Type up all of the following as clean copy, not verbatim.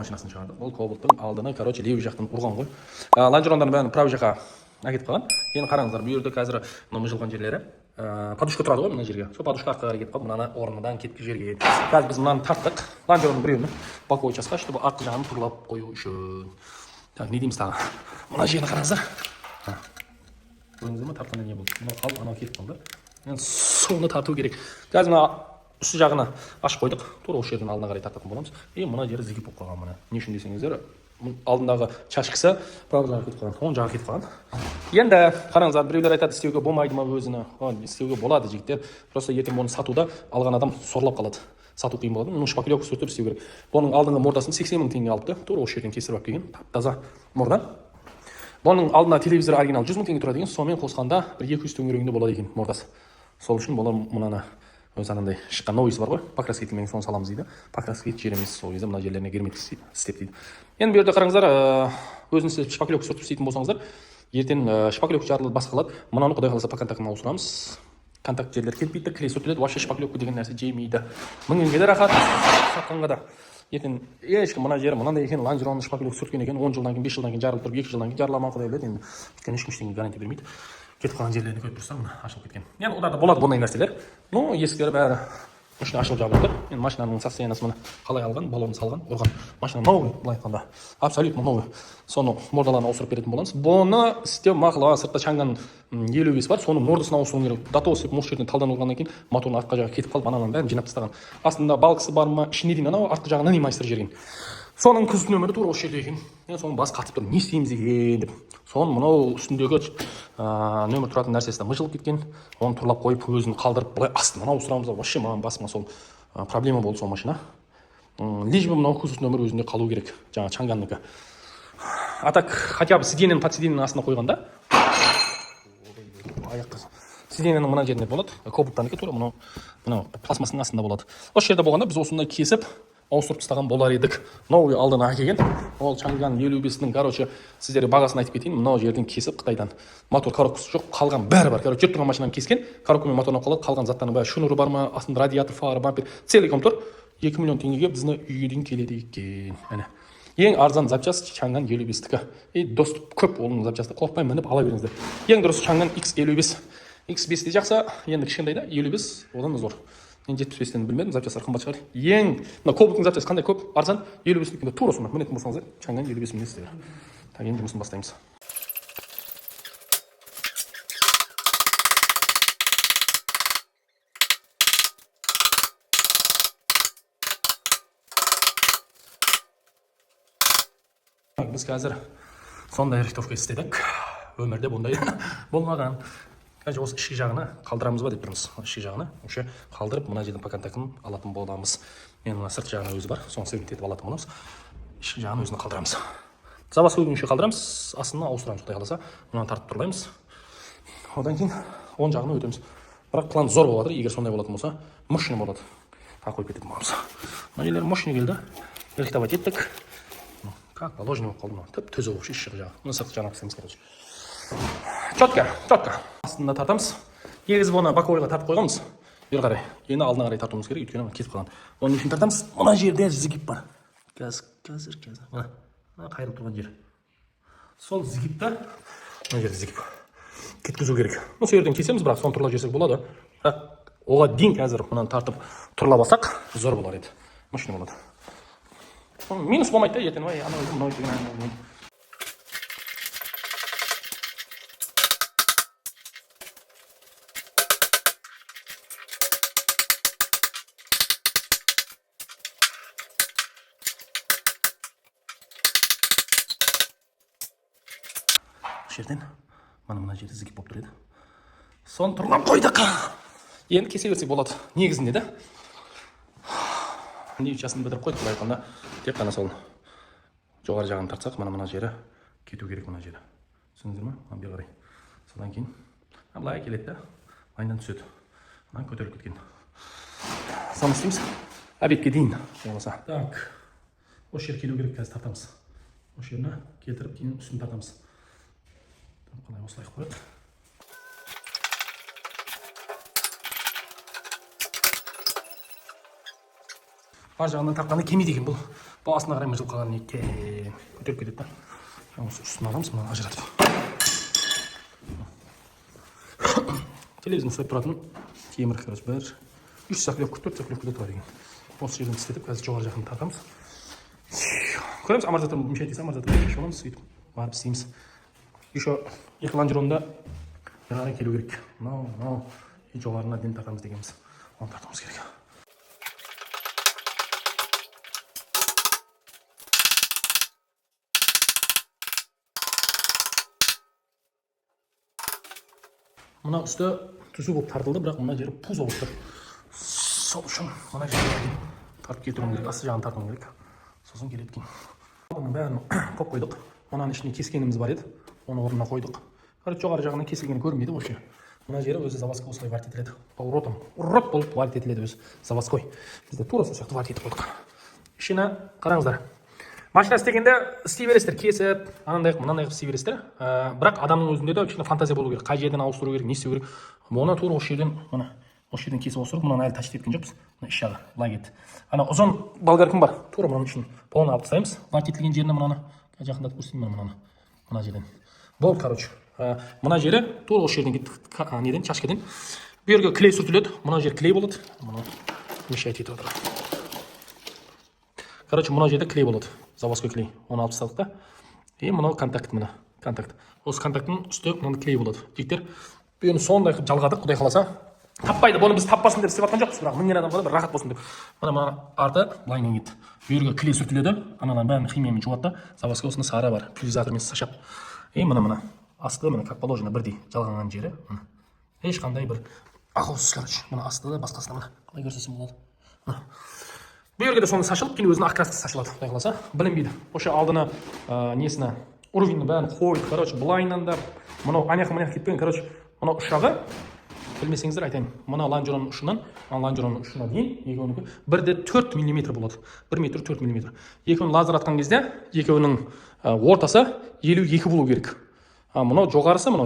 машинасын шығардық. Ол Кобальттың алдына, короче, левый жақтан ұрған ғой. Ланжерондардың бәрін правый жаққа әкетіп қалған. Енді қараңыздар, бұл жерде қазір мына мыжылған жерлері подушка тұрады ғой мына жерге. Сол подушка артқа қарай кетіп қалып, мынаны орнынан кеткі жерге. Қазір біз мынаны тарттық. Ланжерондың біреуін боковой жасқа, чтобы артқы жағын тұрлап қою үшін. Так, не дейміз тағы? Мына жерді қараңыздар. Көрдіңіздер ме, тартқанда не болды? Мынау қалып, анау кетіп қалды. Енді соны тарту керек. Қазір мына үсті жағына ашып қойдық. Тура осы жерден алдына қарай тартатын боламыз. Мына жері зігіп болып қалған мына. Не үшін десеңіздер, алдындағы чашкасы правый жағға кетіп қалған, оң жаққа кетіп қалған. Енді қараңыздар, біреулер айтады, істеуге болмайды ма өзіне? Істеуге болады жігіттер. Просто ертең оны сатуда алған адам сорлап қалады. Сату қиын болады. Мұның шпаклевка сөйтіп істеу керек. Бұның алдыңғы мордасын 80 000 теңге алыпты. Тура осы жерден кесіріп алып келген. Таза морда. Бұның алдына телевизор оригинал 100 000 теңге тұрады екен. Сонымен қосқанда бір 200 төңірегінде болады екен мордасы. Сол үшін бұлар мынаны өз анандай шыққан новыйсы бар ғой, покраска етілмеген соны саламыз дейді. Покраска ет жер емес, сол кезде мына жерлеріне герметик істеп дейді. Енді бұл жерде қараңыздар, өзіңіз шпаклевка сүртіп істейтін болсаңыздар, ертең шпаклевка жарылып басқалады. Мынаны құдай қаласа по контактына ауыстырамыз. Контакт жерлер кетпейді, клей сүртіледі, вообще шпаклевка деген нәрсе жемейді. Мінгенге де рахат, сатқанға да. Ертең ешкім мына жері мынандай екен, ланжеронды шпаклевка сүрткен екен, 10 жылдан кейін, 5 жылдан кейін жарылып тұрып, 2 жылдан кейін жарыламай құдай біледі. Енді өйткені ешкім ештеңеге гарантия бермейді. Кетіп қалған жерлеріне көріп тұрсаң, мына ашылып кеткен. Енді оларда болады бұндай нәрселер. Ну, есіктері бәрі машина ашылып жабылып тұр. Енді машинаның состояниесі мына қалай алған, баллонын салған, ұрған. Машина новый, былай айтқанда. Абсолютно новый. Соны мордаларын ауыстырып беретін боламыз. Бұны істеу мақұл, сыртта Чанган 55 бар, соның мордасын ауыстыру керек. Дато істеп, осы жерден талдан ұрғаннан кейін моторын артқа жаққа кетіп қалып, ананың бәрін жинап тастаған. Астында балқысы бар ма, ішіне дейін анау артқы жағына не майстер жерген. Соның күз нөмірі тура осы жерде екен. Соның басы қатып тұр, не істейміз екен деп. Соның мынау үстіндегі нөмір тұратын нәрсесіне мыжылып кеткен. Оны тұрлап қойып, өзін қалдырып, былай астынан ауыстырамыз. Вообще маған басыма сол проблема болды сол машина. Лишь бы мынау күз нөмір өзінде қалу керек. Жаңа Чанганныкі. А так, хотя бы сиденьенің под сиденьенің астына қойғанда, сиденьенің мына жерінде болады. Кобальттанікі тура мынау пластмассаның астында болады. Осы жерде болғанда біз осындай кесіп ауыстырып тастаған болар едік. Новый алдына әкелген. Ол Чанган 55-ның, короче, сіздерге бағасын айтып кетейін. Мынау жерден кесіп Қытайдан. Мотор коробкасы жоқ, қалған бәрі бар. Короче, жүріп тұрған машинаны кескен, коробка мен моторына қалады, қалған заттардың бәрі шнуры бар ма, астында радиатор, фары, бампер, целый комтор 2 миллион теңгеге біздің үйге дейін келеді екен. Әне. Ең арзан запчасть Чанган 55-тікі. Доступ көп оның запчасты қорықпай мініп ала беріңіздер. Ең дұрыс Чанган X55. X5 де жақсы, енді кішкентайда 55 одан зор. Мен 75-тен білмедім, запчастар қымбат шығар. Ең, мына Кобальттың запчасы қандай көп, арзан, 55-тен тура соны мінетін болсаңыздар, Чанган 55 мінесіздер. Так, енді жұмысын бастаймыз. Біз қазір сондай рихтовка істедік. Өмірде бұндай болмаған. Қазір осы ішкі жағына қалдырамыз ба деп тұрмыз. Ішкі жағына өше қалдырып, мына жердің по контактын алатын боламыз. Мен мына сырт жағына өзі бар, соны сегмент етіп алатын боламыз. Ішкі жағына өзіне қалдырамыз. Запас өйгенше қалдырамыз, астына ауыстырамыз, құдай қаласа. Мынаны тартып тұрлаймыз. Одан кейін оң жағына өтеміз. Бірақ план зор болады, егер сондай болатын болса, мощный болады. Так қойып кететін боламыз. Мына жерлер мощный келді. Рихтовать еттік. Как положено болып қалды ма? Төзі болып ішкі жағы. Мына сырт жағына қысамыз, короче. Четко. Астында тартамыз. Негізі бұны боковойға тартып қойғанбыз. Бері қарай. Енді алдына қарай тартуымыз керек, өйткені кетіп қалған. Оны нешін тартамыз? Мына жерде зігіп бар. Қазір. Мына қайырылып тұрған жер. Сол зігіпті, мына жерде зігіп. Кеткізу керек. Осы жерден кесеміз, бірақ соны тұрлап жесек болады. Оға дейін қазір мынаны тартып тұрлап алсақ, зор болар еді. Машина болады. Минус болмайды да, ертең анау деген. Жерден мына жерде зігіп болып тұр еді. Соны тұрлап қойдық. Енді кесе берсек болады. Негізінде да нивчасын бітіріп қойдық. Былай айтқанда тек қана сол жоғары жағын тартсақ, мына жері кету керек, мына жері. Түсіндіңіздер ме? Бері қарай. Содан кейін былай келеді да, лайндан түседі. Мына көтеріліп кеткен. Соны істейміз. Обедке дейін болмаса. Так. Осы жер келу керек, қазір тартамыз. Осы жеріне келтіріп, кейін үстін тартамыз. Қалай осылай қойып. Ар жағынан тартқанда кемейді екен бұл. басына қарай мыжылып қалған екен. Көтеріп кетеді да. Осы үстін аламыз, мынаны ажыратып. Телевизор ұстап тұратын темір, короче, бір 3 сақлевка, 4 сақлевкада тұрады екен. Осы жерден істетіп, қазір жоғары жақын тартамыз. Көреміз, амортизатор мешайтесі, амортизатор мешайтесі боламыз, сөйтіп барып істейміз. Еще екі лонжеронда жаңағы келу керек. Мынау жоғарына дейін тартамыз дегенбіз. Оны тартуымыз керек. Мына үсті түсу болып тартылды, бірақ мына жері пузо болып тұр. Сол үшін мына жерге тартып кетуім керек, асты жағын тартуым керек. Сосын келеді екен. Оның бәрін қойып қойдық. Мұнаның ішіне кескеніміз бар еді, оны орнына қойдық. Жоғары жағынан кесілгені көрінбейді вообще. Мына жері өзі заводской осылай варит етіледі. Поворотом урод болып варит етіледі өзі заводской. Бізде тура сол сияқты варит етіп қойдық. Ішіне қараңыздар. Машина істегенде істей бересіздер, кесіп, анандай мынандай қылып істей бересіздер. Бірақ адамның өзінде де кішкене фантазия болу керек. Қай жерден ауыстыру керек, не істеу керек. Оны тура осы жерден, осы жерден кесіп ауыстырып, мұнаны әлі тачып еткен жоқпыз. Мына іш жағы былай кетті. Ана ұзын болгаркім бар. Тура мұның үшін полын алып тастаймыз. Варит етілген жеріне мынаны жақындатып көрсетейін мынаны. Мына жерден. Болды, короче. Мына жері тура осы жерден кетті. Неден, чашкадан. Bu yerге клей сүртіледі. Мына жер клей болады. Мұны мешать етіп отыр. Короче, мына жерде клей болады. Заводской клей. Оны алып тастадық та. И мынау контакт мына. Контакт. Осы контакттың үсті мынандай клей болады. Жігіттер, бұны сондай қылып жалғадық, Құдай қаласа. Таппайды. Бұны біз таппасын деп істеп жатқан жоқпыз, бірақ мінген адамға да бір рахат болсын деп. Мына арты былайынан кетті. Bu yerге клей сүртіледі. Анадан бәрін химиямен жуады да. Заводской осында сары бар. Пульверизатормен сашап. И мына асты мына как положено бірдей жалғанған жері. Ешқандай бір ақаусыз, короче. Мына асты да басқасына мына. Қалай көрсетсем болады. Bu yerге де соны сашылып, кейін өзінің окраскасы сашылады, Құдай қаласа. Білінбейді. Осы алдына несіне уровеньні бәрін қойып, короче, былайынан да мынау аяқ кетпеген, короче, мынау ұшағы білмесеңіздер айтайын. Мына лонжеронның ұшынан, лонжеронның ұшына дейін екеуінікі 1,4 мм болады. 1 метр 4 мм. Екеуін лазер атқан кезде екеуінің ортасы 52 болу керек. Мынау жоғарысымен.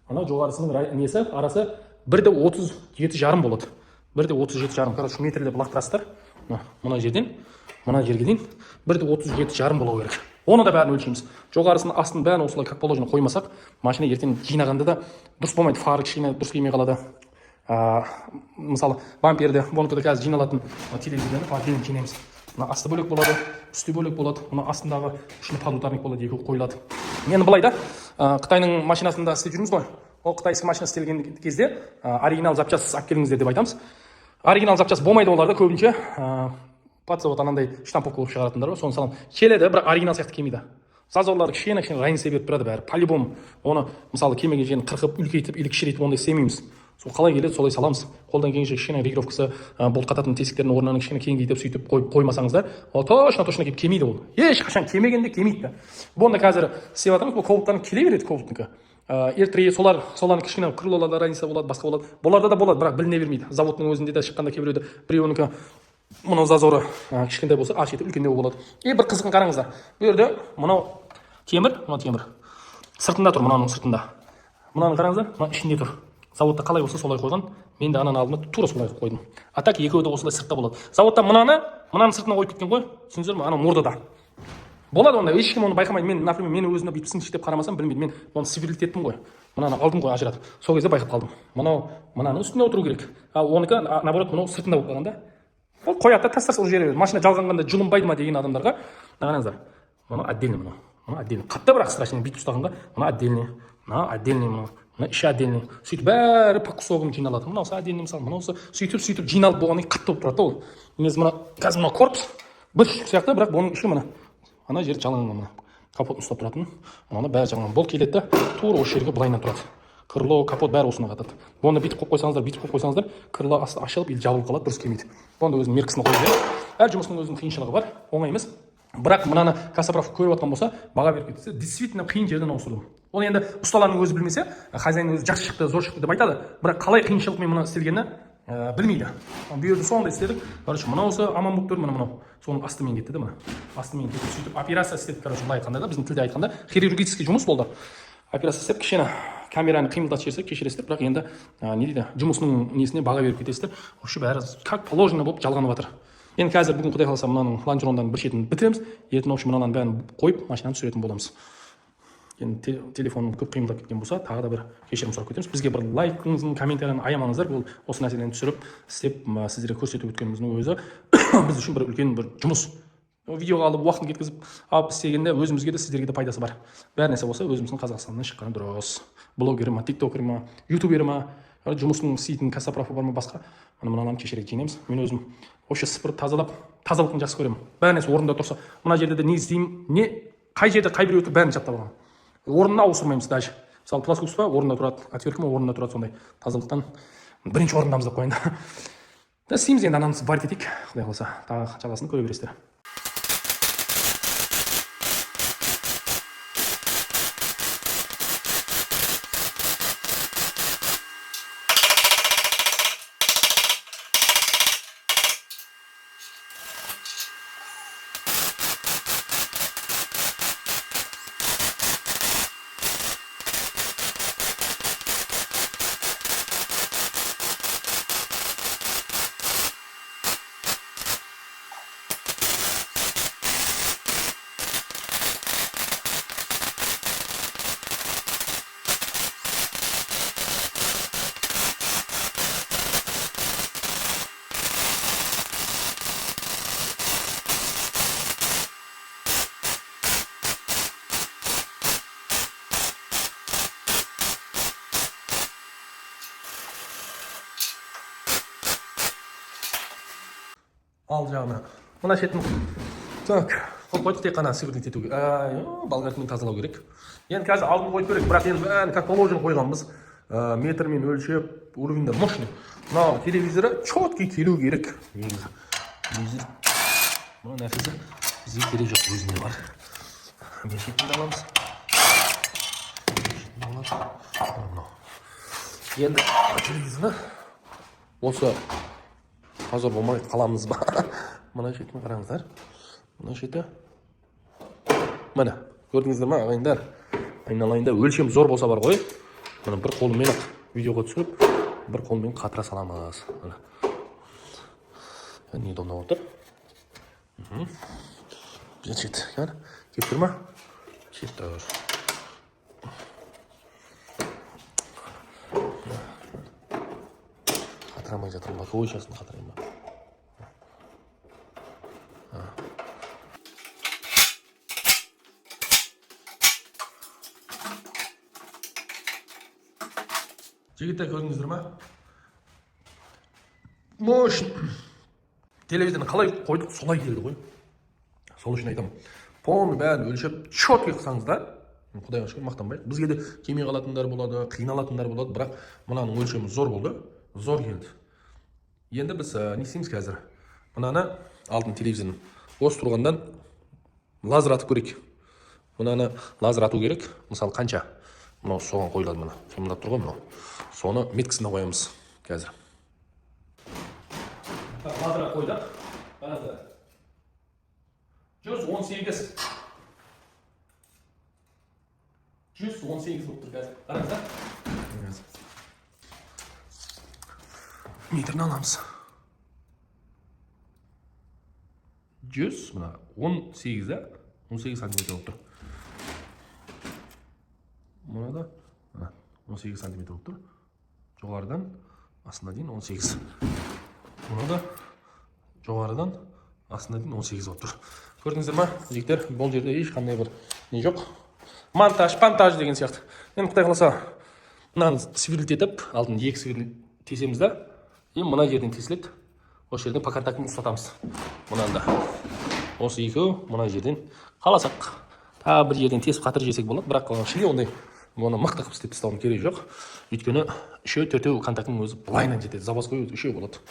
Мынау жоғарысының несі арасы 1,37,5 болады. 1,37,5, короче, метрлеп лақтырасыздар. Мына жерден, мына жерге дейін 1,37,5 болу керек. Оны да бәрін өлшейміз. Жоғарысын, астын бәрін осылай как положено қоймасақ, машина ертең жинағанда да дұрыс болмайды, фары кішкене дұрыс келмей қалады. Мысалы, бамперді, бонкада қазір жиналатын телевизорды бамперін жинаймыз. Мына асты бөлек болады, үсті бөлек болады. Мына астындағы ішіне подударник болады, екі қойылады. Мен былай да, Қытайның машинасында істеп жүрміз ғой. Ол қытайский машина істелген кезде оригинал запчасть алып келіңіздер деп айтамыз. Оригинал запчасть болмайды оларда көбінше. Подзавод анандай штамповка болып шығаратындар ғой. Соны салам. Келеді, бірақ оригинал сияқты келмейді. Зазорлар кішкене разница беріп тұрады бәрі. По-любому оны мысалы кемеге жерін қырқып, үлкейтіп, или кішірейтіп ондай істемейміз. Сол қалай келеді, солай саламыз. Қолдан келгенше кішкене регулировкасы, болт қататын тесіктердің орнынан кішкене кеңейтіп сөйтіп қоймасаңыздар, ол точно келіп келмейді ол. Ешқашан келмегенде келмейді. Бұнда қазір істеп жатырмыз, бұл ковылттан келе береді ковылтнікі. R3 солардың кішкене крылоларда разница болады, басқа болады. Бұларда да болады, бірақ біліне бермейді. Заводтың өзінде де шыққанда кейбіреуді біреуінікі мынау зазоры кішкентай болса, аш етіп үлкендеу болады. И бір қызығын қараңыздар. Bu жерде мынау темір. Сыртында тұр, мынаның сыртында. Мынаны қараңыздар, мына ішінде тұр. Заводта қалай болса солай қойған. Мен де ананың алдына тура солай қойдым. А так екеуі де осылай сыртта болады. Заводта мынаның сыртына қойып кеткен ғой. Түсінсіздер ме? Ана мордада. Болады онда, ешкім оны байқамайды. Мен, например, мені өзіне бүйтіп сыншы деп қарамасам білмейді. Мен оны сверлитеттім ғой. Мынаны алдым ғой ажыратып. Сол кезде байқап қалдым. Мынаның үстінде отыру керек. Оныкі наоборот мынау сыртында болып қалғанда. Ол қояды да тастарса ол жерге. Машина жалғанғанда жылынбайды ма деген адамдарға. Қараңыздар. Мына отдельный мынау. Мына отдельный. Қатты бірақ страшно бүйтіп ұстағанға. Мына отдельный. Мына отдельный мынау. Мына іші отдельный. Сөйтіп бәрі по кусогым жиналады. Мынаусы отдельный мысалы. Мынаусы сөйтіп жиналып болғаннан кейін қатты болып тұрады ол. Негізі мына қазір мына корпус бір сияқты, бірақ бұның іші мына. Ана жер жалаңған мына. Капотын ұстап тұратын. Мына бәрі жалаңған. Бол келеді да тура осы жерге былайынан тұрады. Крыло, капот бәрі осына қатады. Бұны бүйтіп қойып қойсаңыздар, крыло асты ашылып или жабылып қалады, дұрыс келмейді. Бұны өзінің меркісін қойып береді. Әр жұмысының өзінің қиыншылығы бар, оңай емес. Бірақ мынаны кассаправ көріп жатқан болса, баға беріп кетсе, действительно қиын жерден ауыстырдым. Ол енді ұсталарының өзі білмесе, хозяин өзі жақсы шықты, зор шықты деп айтады. Бірақ қалай қиыншылықпен мұны істелгені білмейді. Bu yerде сондай істедік. Короче, мынаусы аман болып тұр, мынау. Соның астымен кетті, мына. Астымен кетті. Сөйтіп операция істедік, короче, былай айтқанда да, біздің тілде айтқанда, хирургический жұмыс болды. Операция істеп, кішкене камераны қимылдатып жіберсек, кешіресіздер, бірақ енді не дейді, жұмысының несіне баға беріп кетесіздер. Вообще бәрі как положено болып жалғанып жатыр. Енді қазір бүгін құдай қаласа мынаның лонжерондан бір шетін бітіреміз. Ертең общем мынаның бәрін қойып машинаны түсіретін боламыз. Енді телефоным көп қиындап кеткен болса, тағы да бір кешірім сұрап кетеміз. Бізге бір лайкыңыздың, комментарияны аямаңыздар. Бұл осы нәрселерді түсіріп, істеп, сіздерге көрсетіп өткеніміздің өзі біз үшін бір үлкен бір жұмыс. Видеоға алып уақытын кеткізіп алып істегенде өзімізге де сіздерге де пайдасы бар. Бәр нәрсе болса өзіміздің Қазақстаннан шыққаны дұрыс. Блогер ма, тиктокер ма, ютубер ма, жұмысының істейтін кассапрофы бар ма басқа. Мыналарын кешірек жинаймыз. Мен өзім вообще сыпырып тазалап, тазалықты жақсы көремін. Бәр нәрсе орнында тұрса, мына жерде де не істеймін, не қай жерде қай біреу бәрін жаттап аламын. Орнына ауыстырмаймыз даже. Мысалы плоскость па орнында тұрады, отвертка орнында тұрады, сондай тазалықтан бірінші орындамыз деп қояйын. Да істейміз енді анамыз бар етейік. Құдай қаласа тағы жалғасын көре бересіздер. Ал жағына. Мына шетін. Так, қойып қойдық, тек қана сверлить етуге. Болгаркамен тазалау керек. Енді қазір алдын қойып берейік, бірақ енді бәрін как положено қойғанбыз. Метрмен өлшеп, уровеньдер мощный. Мына телевизоры четкий келу керек. Телевизор. Мына нәрсесі бізге керек жоқ, өзінде бар. Мен шетінде аламыз. Енді телевизорны осы hazır болмай қаламыз ба. Мына шетін қараңыздар. Мына шеті. Міне, көрдіңіздер ма, ағайындар? Айналайында өлшем зор болса бар ғой. Мына бір қолыммен видеоға түсіріп, бір қолыммен қатыра саламыз. Неудобно отыр. Бір шет, кеп тұр ма? Шет тұр. Қатырамай жатырмын ба, көйшасын қатырайын ба. Жігіттер көрдіңіздер ма? Мощный. Телевизорны қалай қойдық, солай келді ғой. Сол үшін айтамын. Полный бәрін өлшеп, четкий қылсаңыздар, құдайға шүкір мақтанбайық. Бізге де келмей қалатындар болады, қиналатындар болады, бірақ мынаның өлшемі зор болды, зор келді. Енді біз не істейміз қазір? Мынаны алдын телевизорын осы тұрғандан лазер атып көрейік. Мынаны лазер ату керек. Мысалы қанша? Мынау соған қойылады мына. Сонда тұр ғой мынау. Соны меткісіне қоямыз қазір. Лазер қойдық. Қараңыздар. 118. 118 болып тұр қазір. Қараңыздар. Метрін аламыз. 100, мына 18-де 18 сантиметр болып тұр. Мына да 18 сантиметр болып тұр. Жоғарыдан астына дейін 18. Мына да жоғарыдан астына дейін 18 болып тұр. Көрдіңіздер ма, жігіттер? Бұл жерде ешқандай бір не жоқ. Монтаж деген сияқты. Енді құдай қаласа мынаны сверлить етіп, алдын екі сверлить тесеміз да, мына жерден тесіледі. Осы жерден по контактын ұстатамыз. Мұнан да. Осы екеу мына жерден қаласақ, тағы бір жерден тесіп қатыр жесек болады, бірақ шыне ондай оны мықты қып істеп тастауын керек жоқ. Өйткені үшеу, төртеу контактының өзі былайынан жетеді. Заводской үшеу болады.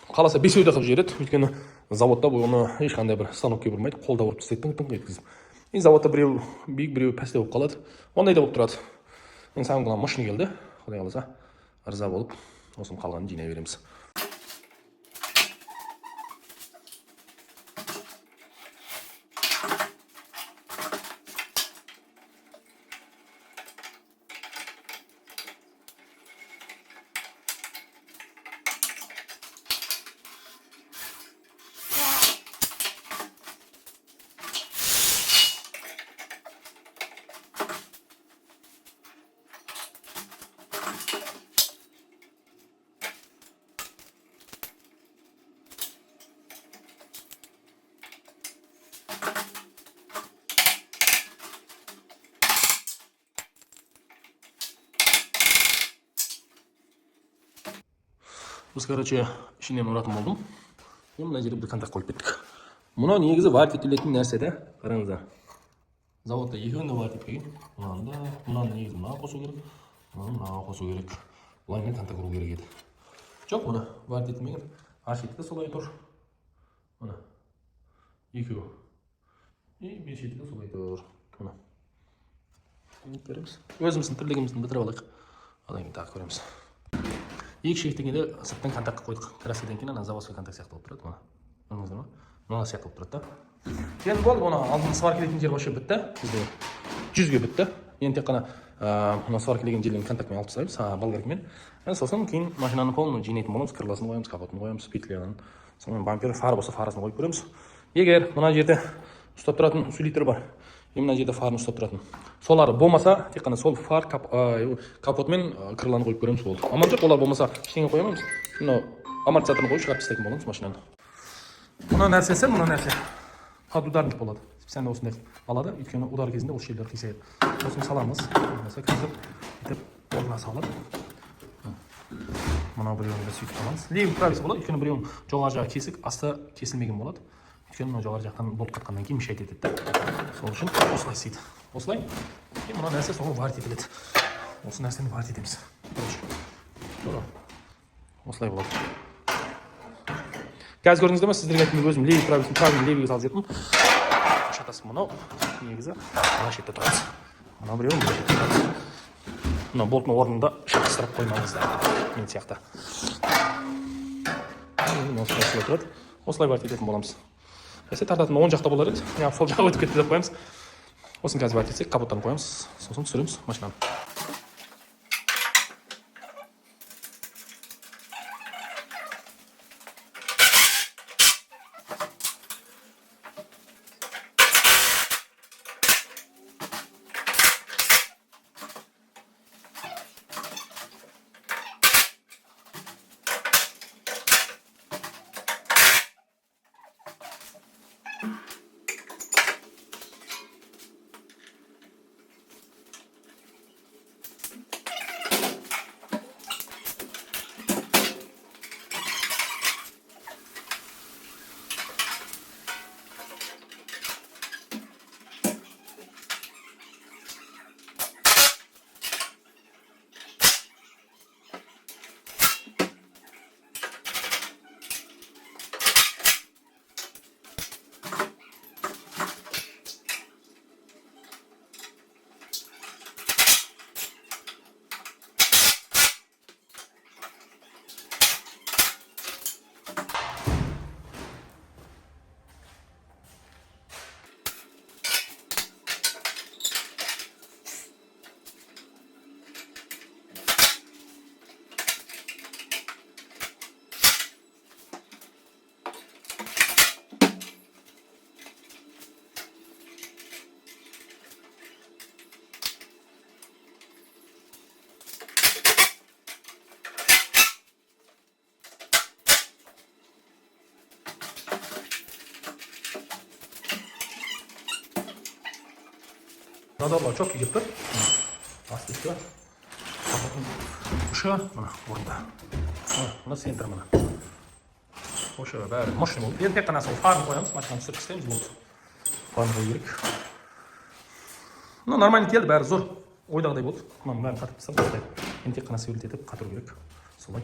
Қаласа бесеу де қып жібереді. Өйткені заводта оны ешқандай бір станокке бұрмайды, қолда ұрып тастайды, пың-пың еткізіп. И заводта біреу биік, біреу пәсте болып қалады. Ондай да болып тұрады. Мен самым главное мощный келді. Құдай қаласа ырза болып, осының қалғанын жинай береміз. Biz короче ішінен ұратын болдым. Мына жерде бір контакт қойып кеттік. Мұна негізі варит етілетін нәрсе-де. Қараңыздар. Заводта екеуін де варит етпеген. Мұнан негізі мына қосу керек. Мына қосу керек. Бұлаймен контакт құру керек еді. Жоқ, мұна варит етілмеген. Ар шеті де солай тұр. Мұна. Екеуі. И бер шеті де солай тұр. Мұна. Көреміз. Өзіміздің тірлігіміздің бітіріп алайық. Одан кейін тағы көреміз. Екі шектігінде сырттан контактқа қойдық. Краскадан кейін ана заводской контакт сияқты болып тұрады. Мұна. Көрдіңіздер ме? Мына сияқты болып тұрады да. Енді болды, оны алдын сварка деген жер вообще бітті. Бізде 100-ге бітті. Енді тек қана мына сварка деген жерден контактмен алып тастаймыз, болгаркамен. Сосын кейін машинаны полный жинайтын боламыз, крылосын қоямыз, капотын қоямыз, петляны. Сонымен бампер, фара болса фарасын қойып көреміз. Егер мына жерде ұстап тұратын усилитель бар, мына жерде фарын ұстап тұратын. Солар болмаса, тек қана сол фар капотмен крыланы қойып көреміз болды. Аман жоқ, олар болмаса ештеңе қоймаймыз. Мына амортизаторын қойып шығарып тастайтын боламыз машинаны. Мына нәрсесі, мына нәрсе подударник болады. Специально осындай алады, өйткені удар кезінде осы жерлер қисаяды. Осыны саламыз. Осы қазір бүйтіп орнына салады. Мына біреуін де сөйтіп аламыз. Левый правильсы болады, өйткені біреуін жоғары жағы кесік, асты кесілмеген болады. Өйткені мына жоғары жақтан болып қатқаннан кейін мешайт етеді. Сол үшін осылай істейді. Осылай. И мына нәрсе соған варит етіледі. Осы нәрсені варит етеміз. Осылай болады. Қазір көрдіңіздер ме, сіздерге айтып өзім левый правильный левийге салып жеттім. Шатасы мынау негізі мына шетте тұрады. Мына біреуін мына шетте тұрады. Мына болттың орнында шатастырып қоймаңыздар. Мен сияқты. Осылай тұрады. Осылай варит ететін боламыз. Әсе тартатын оң жақта болар еді. Сол жаққа өтіп кетті деп қоямыз. Осын қазір варит етсек, капоттарын қоямыз. Сосын түсіреміз машинаны. Надолго çok iyi gitti. Aslı kapatın. Şu mana orada. Buna center mana. O'sha bari mashina bo'ldi. Endi tek qanasi farni qo'yamiz, mashinani sirib istaymiz bo'ldi. Farni qo'yib. Normal keldi, bari zo'r. O'ydagiday bo'ldi. Mana bari tartib solib, endi tek qanasi yo'l etib qatır kerak. Solay.